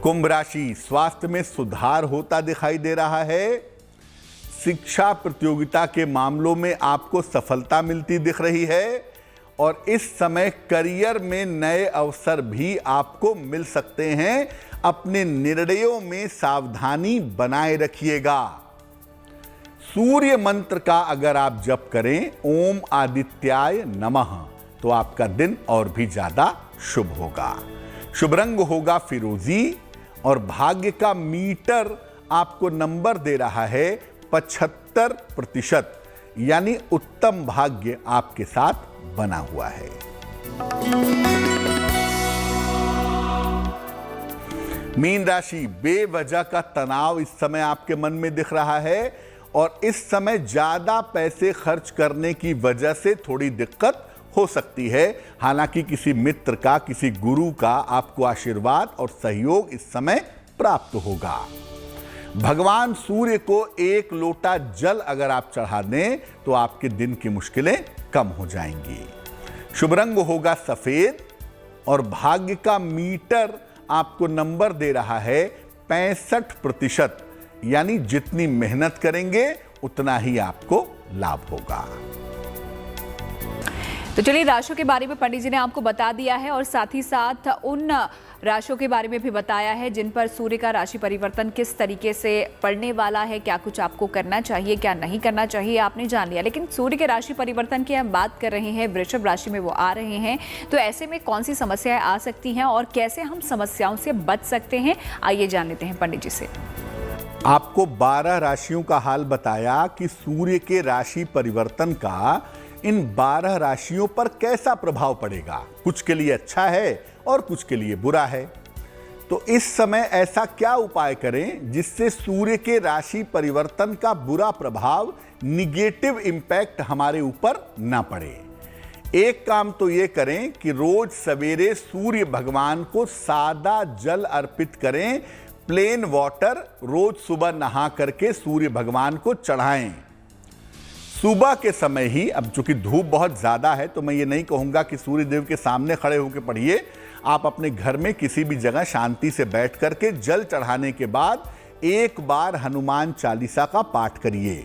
कुंभ राशि, स्वास्थ्य में सुधार होता दिखाई दे रहा है। शिक्षा प्रतियोगिता के मामलों में आपको सफलता मिलती दिख रही है और इस समय करियर में नए अवसर भी आपको मिल सकते हैं। अपने निर्णयों में सावधानी बनाए रखिएगा। सूर्य मंत्र का अगर आप जप करें, ओम आदित्याय नमः, तो आपका दिन और भी ज्यादा शुभ होगा। शुभ रंग होगा फिरोजी और भाग्य का मीटर आपको नंबर दे रहा है 75%, यानी उत्तम भाग्य आपके साथ बना हुआ है। मीन राशि, बेवजह का तनाव इस समय आपके मन में दिख रहा है और इस समय ज्यादा पैसे खर्च करने की वजह से थोड़ी दिक्कत हो सकती है। हालांकि किसी मित्र का, किसी गुरु का आपको आशीर्वाद और सहयोग इस समय प्राप्त होगा। भगवान सूर्य को 1 लोटा जल अगर आप चढ़ा दें तो आपके दिन की मुश्किलें कम हो जाएंगी। शुभ रंग होगा सफेद और भाग्य का मीटर आपको नंबर दे रहा है 65%, यानी जितनी मेहनत करेंगे उतना ही आपको लाभ होगा। तो चलिए, राशियों के बारे में पंडित जी ने आपको बता दिया है और साथ ही साथ उन राशियों के बारे में भी बताया है जिन पर सूर्य का राशि परिवर्तन किस तरीके से पड़ने वाला है, क्या कुछ आपको करना चाहिए, क्या नहीं करना चाहिए, आपने जान लिया। लेकिन सूर्य के राशि परिवर्तन की हम बात कर रहे हैं, वृषभ राशि में वो आ रहे हैं, तो ऐसे में कौन सी समस्याएं आ सकती हैं और कैसे हम समस्याओं से बच सकते हैं, आइए जान लेते हैं पंडित जी से। आपको 12 राशियों का हाल बताया कि सूर्य के राशि परिवर्तन का इन 12 राशियों पर कैसा प्रभाव पड़ेगा। कुछ के लिए अच्छा है और कुछ के लिए बुरा है। तो इस समय ऐसा क्या उपाय करें जिससे सूर्य के राशि परिवर्तन का बुरा प्रभाव, निगेटिव इंपैक्ट हमारे ऊपर ना पड़े। एक काम तो ये करें कि रोज सवेरे सूर्य भगवान को सादा जल अर्पित करें, प्लेन वाटर रोज सुबह नहा करके सूर्य भगवान को चढ़ाएं। सुबह के समय ही, अब चूंकि धूप बहुत ज्यादा है तो मैं ये नहीं कहूंगा कि सूर्य देव के सामने खड़े होकर पढ़िए। आप अपने घर में किसी भी जगह शांति से बैठ करके जल चढ़ाने के बाद एक बार हनुमान चालीसा का पाठ करिए।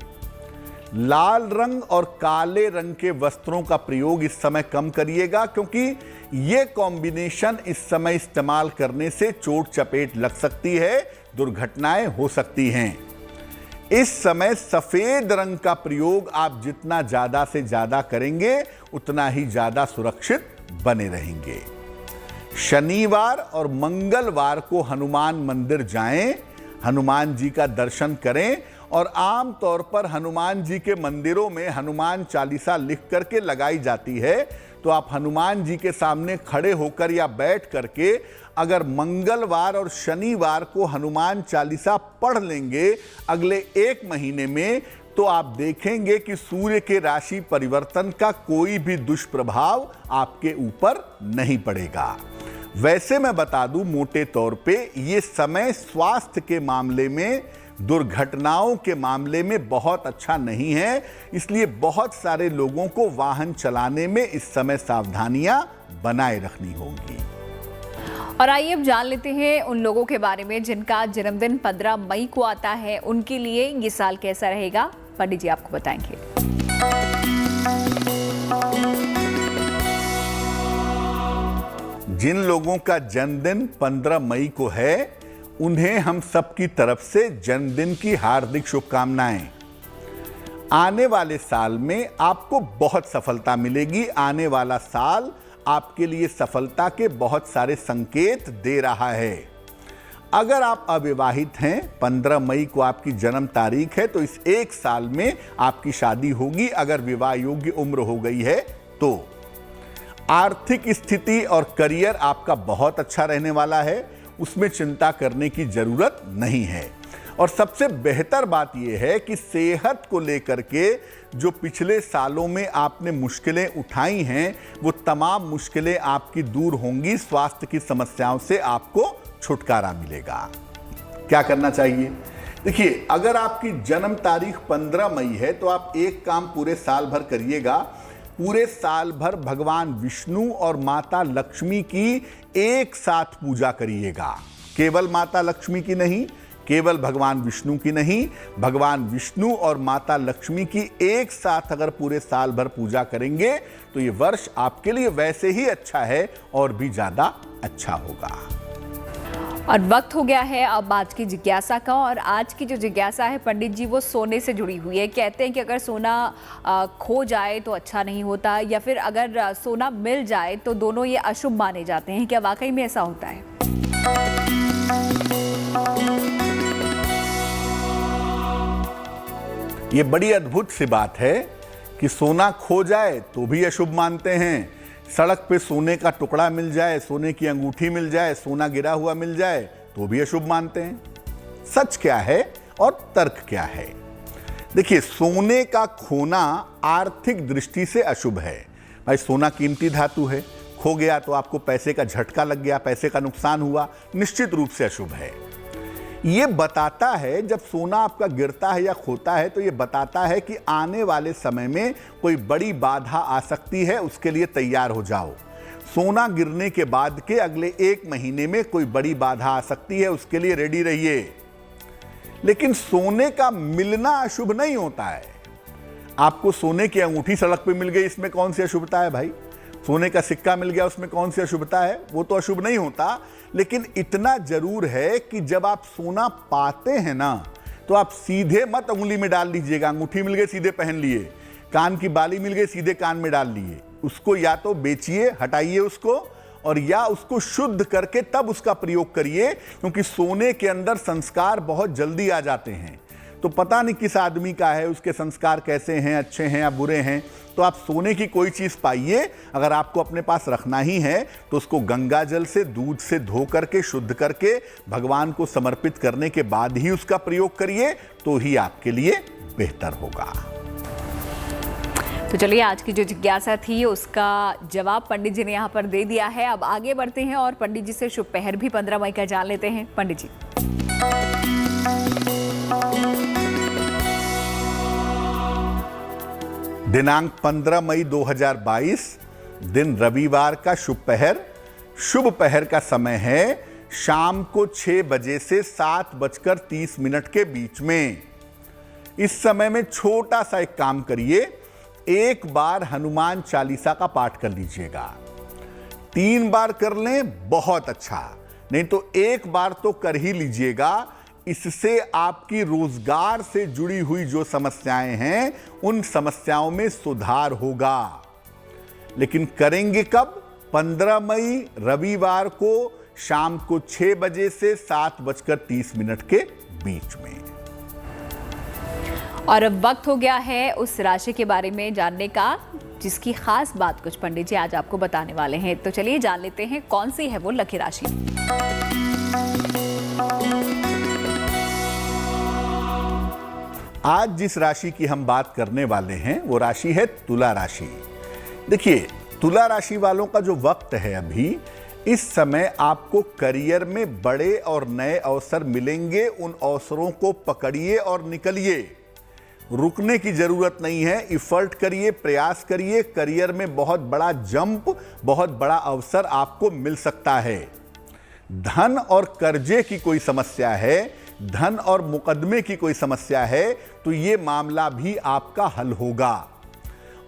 लाल रंग और काले रंग के वस्त्रों का प्रयोग इस समय कम करिएगा, क्योंकि ये कॉम्बिनेशन इस समय इस्तेमाल करने से चोट चपेट लग सकती है, दुर्घटनाएं हो सकती हैं। इस समय सफेद रंग का प्रयोग आप जितना ज्यादा से ज्यादा करेंगे उतना ही ज्यादा सुरक्षित बने रहेंगे। शनिवार और मंगलवार को हनुमान मंदिर जाएं, हनुमान जी का दर्शन करें और आम तौर पर हनुमान जी के मंदिरों में हनुमान चालीसा लिख करके लगाई जाती है। तो आप हनुमान जी के सामने खड़े होकर या बैठ करके अगर मंगलवार और शनिवार को हनुमान चालीसा पढ़ लेंगे अगले 1 महीने में, तो आप देखेंगे कि सूर्य के राशि परिवर्तन का कोई भी दुष्प्रभाव आपके ऊपर नहीं पड़ेगा। वैसे मैं बता दूं, मोटे तौर पे ये समय स्वास्थ्य के मामले में, दुर्घटनाओं के मामले में बहुत अच्छा नहीं है। इसलिए बहुत सारे लोगों को वाहन चलाने में इस समय सावधानियां बनाए रखनी होगी। और आइए अब जान लेते हैं उन लोगों के बारे में जिनका जन्मदिन 15 मई को आता है, उनके लिए ये साल कैसा रहेगा, पंडित जी आपको बताएंगे। जिन लोगों का जन्मदिन 15 मई को है उन्हें हम सबकी तरफ से जन्मदिन की हार्दिक शुभकामनाएं। आने वाले साल में आपको बहुत सफलता मिलेगी। आने वाला साल आपके लिए सफलता के बहुत सारे संकेत दे रहा है। अगर आप अविवाहित हैं, 15 मई को आपकी जन्म तारीख है, तो इस 1 साल में आपकी शादी होगी। अगर विवाह योग्य उम्र हो गई है तो आर्थिक स्थिति और करियर आपका बहुत अच्छा रहने वाला है, उसमें चिंता करने की जरूरत नहीं है। और सबसे बेहतर बात यह है कि सेहत को लेकर के जो पिछले सालों में आपने मुश्किलें उठाई हैं, वो तमाम मुश्किलें आपकी दूर होंगी। स्वास्थ्य की समस्याओं से आपको छुटकारा मिलेगा। क्या करना चाहिए? देखिए, अगर आपकी जन्म तारीख 15 मई है तो आप एक काम पूरे साल भर करिएगा। पूरे साल भर भगवान विष्णु और माता लक्ष्मी की एक साथ पूजा करिएगा। केवल माता लक्ष्मी की नहीं, केवल भगवान विष्णु की नहीं, भगवान विष्णु और माता लक्ष्मी की एक साथ अगर पूरे साल भर पूजा करेंगे तो ये वर्ष आपके लिए वैसे ही अच्छा है और भी ज्यादा अच्छा होगा। और वक्त हो गया है अब आज की जिज्ञासा का, और आज की जो जिज्ञासा है पंडित जी वो सोने से जुड़ी हुई है। कहते हैं कि अगर सोना खो जाए तो अच्छा नहीं होता, या फिर अगर सोना मिल जाए तो दोनों ये अशुभ माने जाते हैं। क्या वाकई में ऐसा होता है? ये बड़ी अद्भुत सी बात है कि सोना खो जाए तो भी अशुभ मानते हैं, सड़क पे सोने का टुकड़ा मिल जाए, सोने की अंगूठी मिल जाए, सोना गिरा हुआ मिल जाए तो भी अशुभ मानते हैं। सच क्या है और तर्क क्या है? देखिए, सोने का खोना आर्थिक दृष्टि से अशुभ है। भाई, सोना कीमती धातु है, खो गया तो आपको पैसे का झटका लग गया, पैसे का नुकसान हुआ, निश्चित रूप से अशुभ है। ये बताता है, जब सोना आपका गिरता है या खोता है तो ये बताता है कि आने वाले समय में कोई बड़ी बाधा आ सकती है, उसके लिए तैयार हो जाओ। सोना गिरने के बाद के अगले 1 महीने में कोई बड़ी बाधा आ सकती है, उसके लिए रेडी रहिए। लेकिन सोने का मिलना अशुभ नहीं होता है। आपको सोने की अंगूठी सड़क पे मिल गई, इसमें कौन सी अशुभता है भाई? सोने का सिक्का मिल गया, उसमें कौन सी अशुभता है? वो तो अशुभ नहीं होता। लेकिन इतना जरूर है कि जब आप सोना पाते हैं ना, तो आप सीधे मत उंगली में डाल लीजिएगा। अंगूठी मिल गई, सीधे पहन लिए। कान की बाली मिल गई, सीधे कान में डाल लिए। उसको या तो बेचिए, हटाइए उसको, और या उसको शुद्ध करके तब उसका प्रयोग करिए, क्योंकि सोने के अंदर संस्कार बहुत जल्दी आ जाते हैं। तो पता नहीं किस आदमी का है, उसके संस्कार कैसे हैं, अच्छे हैं या बुरे हैं। तो आप सोने की कोई चीज़ पाइए, अगर आपको अपने पास रखना ही है तो उसको गंगा जल से, दूध से धो करके, शुद्ध करके भगवान को समर्पित करने के बाद ही उसका प्रयोग करिए, तो ही आपके लिए बेहतर होगा। तो चलिए, आज की जो जिज्ञासा थी उसका जवाब पंडित जी ने यहाँ पर दे दिया है। अब आगे बढ़ते हैं और पंडित जी से शुभ पहर भी 15 मई का जान लेते हैं। पंडित जी, दिनांक 15 मई 2022, दिन रविवार का शुभ पहर। शुभ पहर का समय है शाम को 6 बजे से 7:30 के बीच में। इस समय में छोटा सा एक काम करिए, एक बार हनुमान चालीसा का पाठ कर लीजिएगा। 3 बार कर लें बहुत अच्छा, नहीं तो एक बार तो कर ही लीजिएगा। इससे आपकी रोजगार से जुड़ी हुई जो समस्याएं हैं, उन समस्याओं में सुधार होगा। लेकिन करेंगे कब? 15 मई रविवार को शाम को 6 बजे से 7:30 के बीच में। और अब वक्त हो गया है उस राशि के बारे में जानने का जिसकी खास बात कुछ पंडित जी आज आपको बताने वाले हैं। तो चलिए जान लेते हैं कौन सी है वो लकी राशि। आज जिस राशि की हम बात करने वाले हैं वो राशि है तुला राशि। देखिए, तुला राशि वालों का जो वक्त है अभी, इस समय आपको करियर में बड़े और नए अवसर मिलेंगे। उन अवसरों को पकड़िए और निकलिए। रुकने की जरूरत नहीं है, इफर्ट करिए, प्रयास करिए। करियर में बहुत बड़ा जंप, बहुत बड़ा अवसर आपको मिल सकता है। धन और कर्जे की कोई समस्या है, धन और मुकदमे की कोई समस्या है, तो ये मामला भी आपका हल होगा।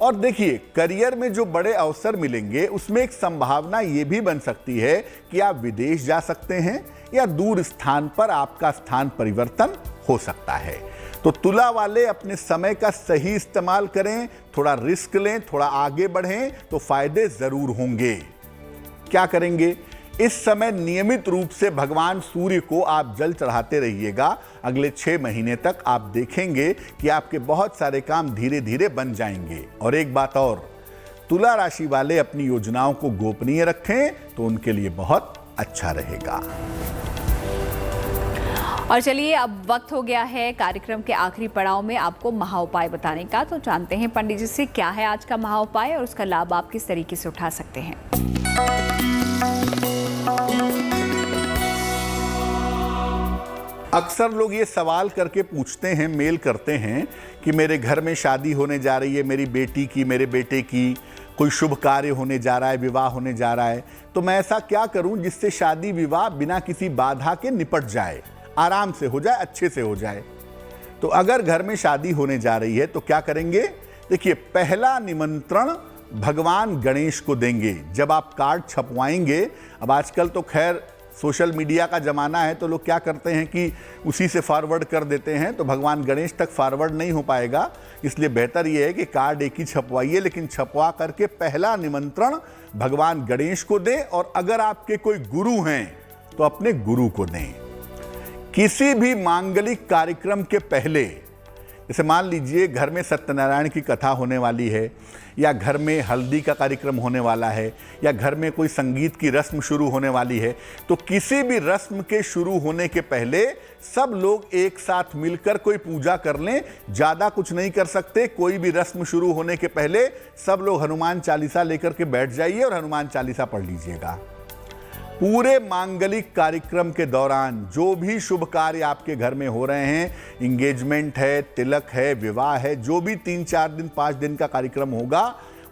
और देखिए, करियर में जो बड़े अवसर मिलेंगे उसमें एक संभावना ये भी बन सकती है कि आप विदेश जा सकते हैं या दूर स्थान पर आपका स्थान परिवर्तन हो सकता है। तो तुला वाले अपने समय का सही इस्तेमाल करें, थोड़ा रिस्क लें, थोड़ा आगे बढ़ें, तो फायदे जरूर होंगे। क्या करेंगे? इस समय नियमित रूप से भगवान सूर्य को आप जल चढ़ाते रहिएगा। अगले 6 महीने तक आप देखेंगे कि आपके बहुत सारे काम धीरे धीरे बन जाएंगे। और एक बात और, तुला राशि वाले अपनी योजनाओं को गोपनीय रखें तो उनके लिए बहुत अच्छा रहेगा। और चलिए, अब वक्त हो गया है कार्यक्रम के आखिरी पड़ाव में आपको महाउपाय बताने का। तो जानते हैं पंडित जी से क्या है आज का महाउपाय और उसका लाभ आप किस तरीके से उठा सकते हैं। अक्सर लोग ये सवाल करके पूछते हैं, मेल करते हैं कि मेरे घर में शादी होने जा रही है, मेरी बेटी की, मेरे बेटे की, कोई शुभ कार्य होने जा रहा है, विवाह होने जा रहा है, तो मैं ऐसा क्या करूं जिससे शादी विवाह बिना किसी बाधा के निपट जाए, आराम से हो जाए, अच्छे से हो जाए। तो अगर घर में शादी होने जा रही है तो क्या करेंगे? देखिए, पहला निमंत्रण भगवान गणेश को देंगे। जब आप कार्ड छपवाएंगे, अब आजकल तो खैर सोशल मीडिया का ज़माना है, तो लोग क्या करते हैं कि उसी से फॉरवर्ड कर देते हैं, तो भगवान गणेश तक फॉरवर्ड नहीं हो पाएगा। इसलिए बेहतर ये है कि कार्ड एक ही छपवाइए, लेकिन छपवा करके पहला निमंत्रण भगवान गणेश को दें। और अगर आपके कोई गुरु हैं तो अपने गुरु को दें। किसी भी मांगलिक कार्यक्रम के पहले, जैसे मान लीजिए घर में सत्यनारायण की कथा होने वाली है, या घर में हल्दी का कार्यक्रम होने वाला है, या घर में कोई संगीत की रस्म शुरू होने वाली है, तो किसी भी रस्म के शुरू होने के पहले सब लोग एक साथ मिलकर कोई पूजा कर लें। ज़्यादा कुछ नहीं कर सकते। कोई भी रस्म शुरू होने के पहले सब लोग हनुमान चालीसा लेकर के बैठ जाइए और हनुमान चालीसा पढ़ लीजिएगा। पूरे मांगलिक कार्यक्रम के दौरान जो भी शुभ कार्य आपके घर में हो रहे हैं, इंगेजमेंट है, तिलक है, विवाह है, जो भी 3-4 दिन 5 दिन का कार्यक्रम होगा,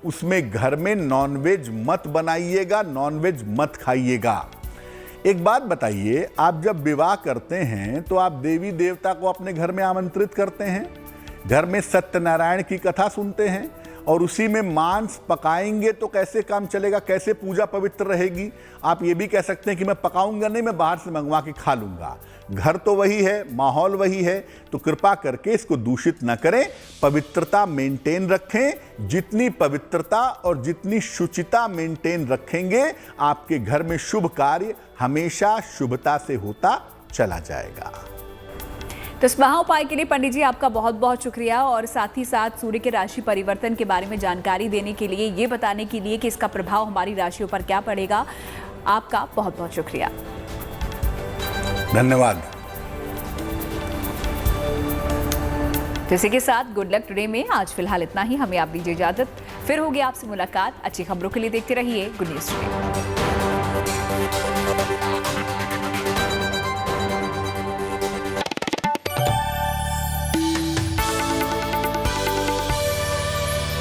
उसमें घर में नॉनवेज मत बनाइएगा, नॉनवेज मत खाइएगा। एक बात बताइए, आप जब विवाह करते हैं तो आप देवी देवता को अपने घर में आमंत्रित करते हैं? घर में सत्यनारायण की कथा सुनते हैं और उसी में मांस पकाएंगे तो कैसे काम चलेगा, कैसे पूजा पवित्र रहेगी। आप ये भी कह सकते हैं कि मैं पकाऊंगा नहीं, मैं बाहर से मंगवा के खा लूंगा। घर तो वही है, माहौल वही है, तो कृपा करके इसको दूषित न करें, पवित्रता मेंटेन रखें। जितनी पवित्रता और जितनी शुचिता मेंटेन रखेंगे, आपके घर में शुभ कार्य हमेशा शुभता से होता चला जाएगा। तो इस महाउपाय के लिए पंडित जी आपका बहुत बहुत शुक्रिया, और साथ ही साथ सूर्य के राशि परिवर्तन के बारे में जानकारी देने के लिए, ये बताने के लिए कि इसका प्रभाव हमारी राशियों पर क्या पड़ेगा, आपका बहुत बहुत शुक्रिया। धन्यवाद। तो इसी के साथ गुड लक टुडे में आज फिलहाल इतना ही। हमें आप दीजिए इजाजत, फिर होगी आपसे मुलाकात। अच्छी खबरों के लिए देखते रहिए गुड न्यूज टुडे।